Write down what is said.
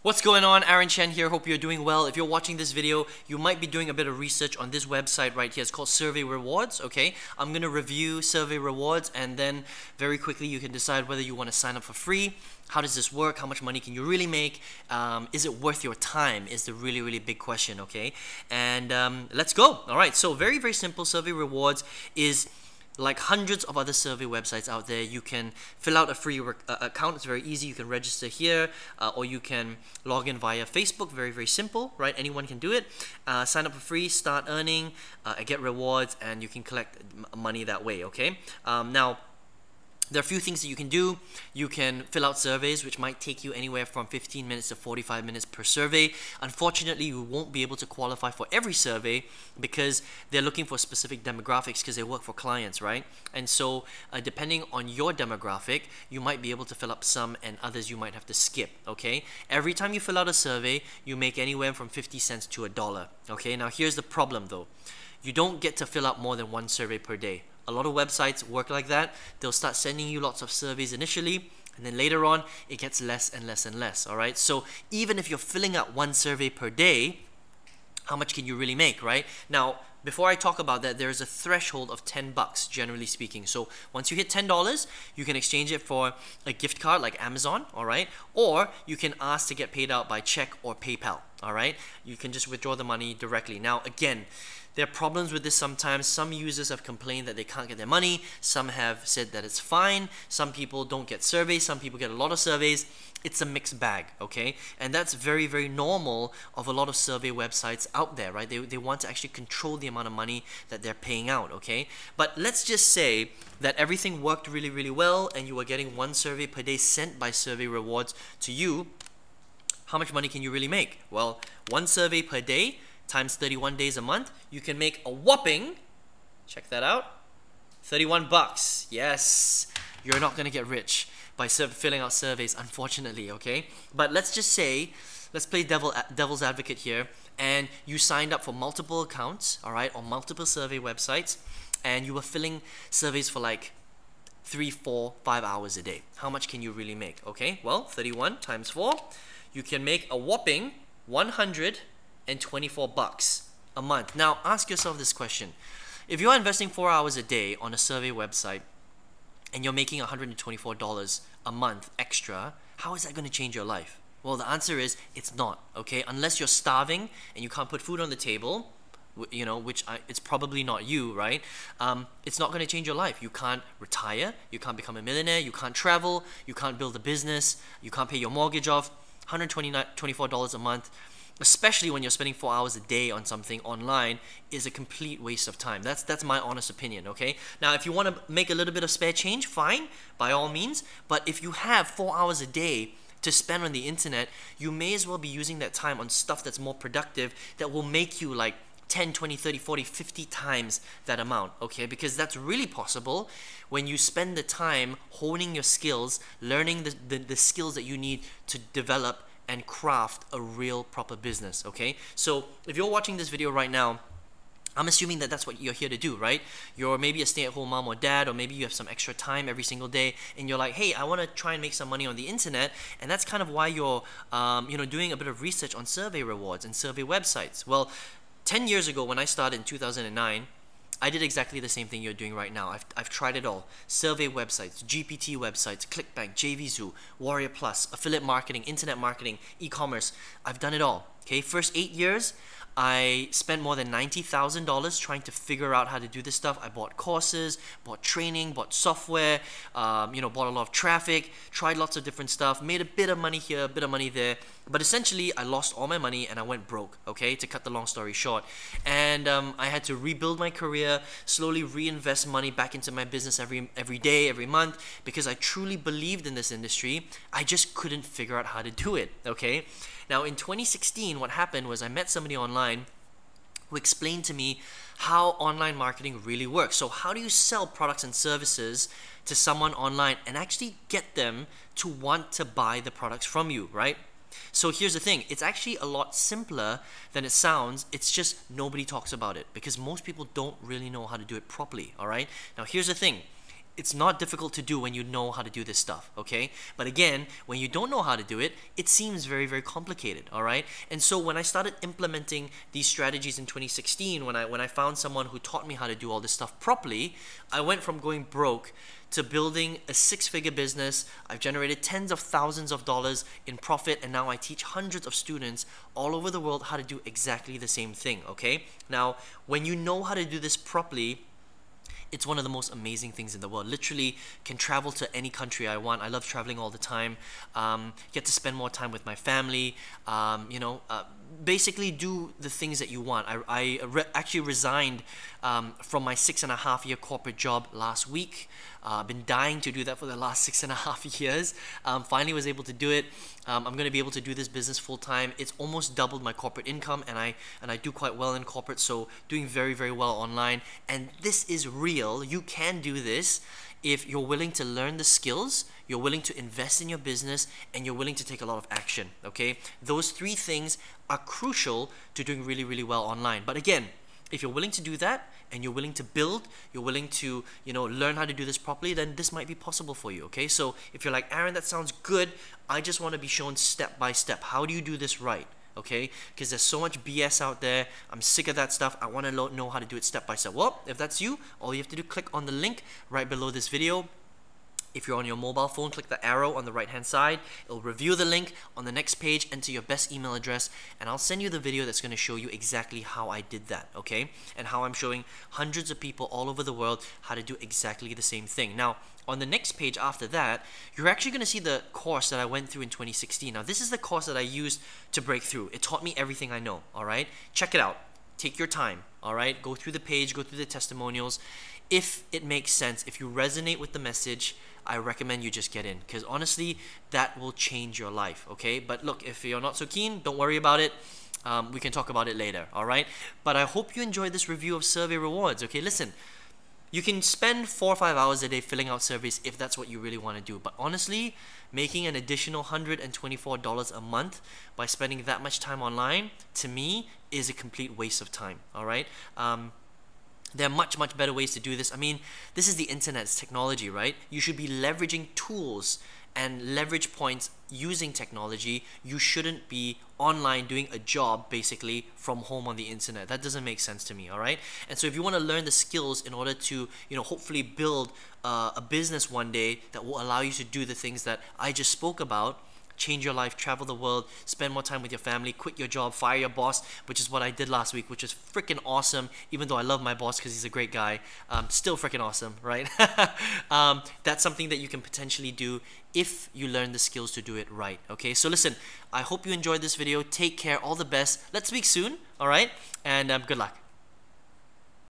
What's going on? Aaron Chen here. Hope you're doing well. If you're watching this video, you might be doing a bit of research on this website right here. It's called Survey Rewardz, okay? I'm going to review Survey Rewardz, and then very quickly you can decide whether you want to sign up for free. How does this work? How much money can you really make? Is it worth your time is the really big question, okay? And let's go. All right, so very simple. Survey Rewardz is like hundreds of other survey websites out there. You can fill out a free account. It's very easy. You can register here, or you can log in via Facebook. Very simple, right? Anyone can do it. Sign up for free, start earning, get rewards, and you can collect money that way, okay? Now, there are a few things that you can do. You can fill out surveys, which might take you anywhere from 15 minutes to 45 minutes per survey. Unfortunately, you won't be able to qualify for every survey because they're looking for specific demographics because they work for clients, right? And so depending on your demographic, you might be able to fill up some and others you might have to skip, okay? Every time you fill out a survey, you make anywhere from 50 cents to $1, okay? Now here's the problem though. You don't get to fill out more than one survey per day. A lot of websites work like that. They'll start sending you lots of surveys initially, and then later on, it gets less and less, all right? So even if you're filling out one survey per day, how much can you really make, right? Now, before I talk about that, there's a threshold of $10, generally speaking. So once you hit $10, you can exchange it for a gift card like Amazon, all right? Or you can ask to get paid out by check or PayPal, all right? You can just withdraw the money directly. Now, again, there are problems with this sometimes. Some users have complained that they can't get their money. Some have said that it's fine. Some people don't get surveys. Some people get a lot of surveys. It's a mixed bag, okay? And that's very normal of a lot of survey websites out there, right? They want to actually control the amount of money that they're paying out, okay? But let's just say that everything worked really well and you were getting one survey per day sent by Survey Rewardz to you. How much money can you really make? Well, one survey per day times 31 days a month, you can make a whopping, check that out, 31 bucks. Yes, you're not going to get rich by filling out surveys, unfortunately, okay? But let's just say, let's play devil's advocate here, and you signed up for multiple accounts, all right, on multiple survey websites, and you were filling surveys for like 3, 4, 5 hours a day. How much can you really make, okay? Well, 31 times 4, you can make a whopping 124 bucks a month. Now, ask yourself this question. If you're investing 4 hours a day on a survey website and you're making $124 a month extra, how is that going to change your life? Well, the answer is it's not, okay? Unless you're starving and you can't put food on the table, you know, it's probably not you, right? It's not going to change your life. You can't retire, you can't become a millionaire, you can't travel, you can't build a business, you can't pay your mortgage off. $124 a month, especially when you're spending 4 hours a day on something online, is a complete waste of time. That's my honest opinion, okay? Now, if you want to make a little bit of spare change, fine, by all means. But if you have 4 hours a day to spend on the internet, you may as well be using that time on stuff that's more productive, that will make you like 10, 20, 30, 40, 50 times that amount, okay? Because that's really possible when you spend the time honing your skills, learning the skills that you need to develop and craft a real proper business, okay? So if you're watching this video right now, I'm assuming that that's what you're here to do, right? You're maybe a stay-at-home mom or dad, or maybe you have some extra time every single day, and you're like, hey, I want to try and make some money on the internet, and that's kind of why you're, doing a bit of research on Survey Rewardz and survey websites. Well, 10 years ago when I started in 2009, I did exactly the same thing you're doing right now. I've tried it all. Survey websites, GPT websites, ClickBank, JVZoo, Warrior Plus, affiliate marketing, internet marketing, e-commerce. I've done it all. Okay, first 8 years, I spent more than $90,000 trying to figure out how to do this stuff. I bought courses, bought training, bought software, bought a lot of traffic, tried lots of different stuff, made a bit of money here, a bit of money there. But essentially, I lost all my money and I went broke, okay, to cut the long story short. And I had to rebuild my career, slowly reinvest money back into my business every day, every month, because I truly believed in this industry. I just couldn't figure out how to do it, okay? Now, in 2016, what happened was I met somebody online who explained to me how online marketing really works. So how do you sell products and services to someone online and actually get them to want to buy the products from you, right? So here's the thing, it's actually a lot simpler than it sounds. It's just nobody talks about it because most people don't really know how to do it properly, all right? Now here's the thing, it's not difficult to do when you know how to do this stuff, okay? But again, when you don't know how to do it, it seems very, very complicated, all right? And so when I started implementing these strategies in 2016, when I found someone who taught me how to do all this stuff properly, I went from going broke to building a 6-figure business. I've generated tens of thousands of dollars in profit, and now I teach hundreds of students all over the world how to do exactly the same thing, okay? Now, when you know how to do this properly, it's one of the most amazing things in the world. Literally can travel to any country I want. I love traveling all the time. Get to spend more time with my family. Basically do the things that you want. I actually resigned from my 6.5-year corporate job last week. I've been dying to do that for the last 6.5 years. Finally was able to do it. I'm going to be able to do this business full time. It's almost doubled my corporate income, and I do quite well in corporate, so doing very, very well online. And this is real. You can do this if you're willing to learn the skills, you're willing to invest in your business, and you're willing to take a lot of action, okay? Those 3 things are crucial to doing really, really well online. But again, if you're willing to do that, and you're willing to build, you're willing to, learn how to do this properly, then this might be possible for you, okay? So if you're like, Aaron, that sounds good, I just want to be shown step by step. How do you do this right? Okay, because there's so much BS out there. I'm sick of that stuff. I want to know how to do it step by step. Well, if that's you, all you have to do, click on the link right below this video. If you're on your mobile phone, click the arrow on the right hand side. It'll review the link. On the next page, enter your best email address, and I'll send you the video that's going to show you exactly how I did that, okay? And how I'm showing hundreds of people all over the world how to do exactly the same thing. Now, on the next page after that, you're actually going to see the course that I went through in 2016. Now, this is the course that I used to break through. It taught me everything I know, all right? Check it out. Take your time, all right? Go through the page, go through the testimonials. If it makes sense, if you resonate with the message, I recommend you just get in, because honestly, that will change your life, okay? But look, if you're not so keen, don't worry about it. We can talk about it later, all right? But I hope you enjoyed this review of Survey Rewardz, okay? Listen, you can spend 4 or 5 hours a day filling out surveys if that's what you really want to do. But honestly, making an additional $124 a month by spending that much time online, to me, is a complete waste of time, all right? There are much, much better ways to do this. I mean, this is the internet's technology, right? You should be leveraging tools and leverage points using technology. You shouldn't be online doing a job basically from home on the internet. That doesn't make sense to me, all right? And so if you want to learn the skills in order to, hopefully build a business one day that will allow you to do the things that I just spoke about, change your life, travel the world, spend more time with your family, quit your job, fire your boss, which is what I did last week, which is freaking awesome. Even though I love my boss because he's a great guy, still freaking awesome, right? That's something that you can potentially do if you learn the skills to do it right, okay? So listen, I hope you enjoyed this video. Take care, all the best. Let's speak soon, all right? And good luck.